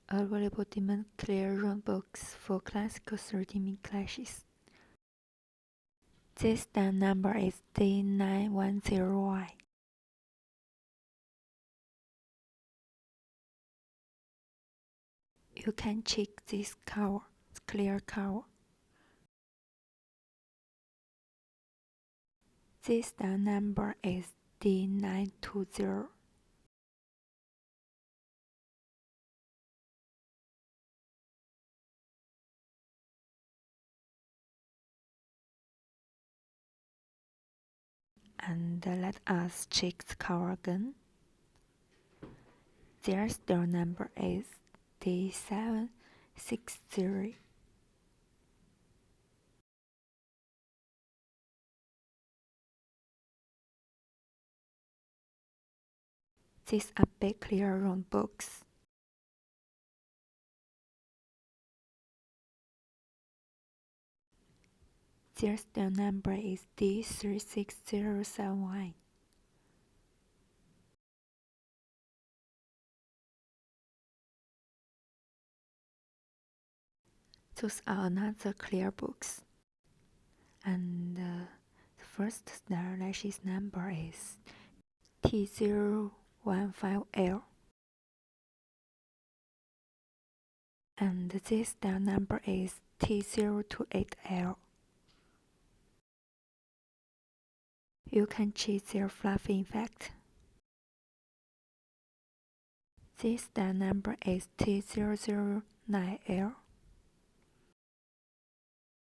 Available demand clear round box for classical 3D mink lashes. This stand number is D910Y. You can check this cover, clear cover. This stand number is D920. And let us check the cover again. Their store number is D760. This a big clear round box. Their store number is D3607Y. Those are another clear books. And the first star lashes number is T015L. And this star number is T028L. You can check their fluffy effect. This star number is T009L.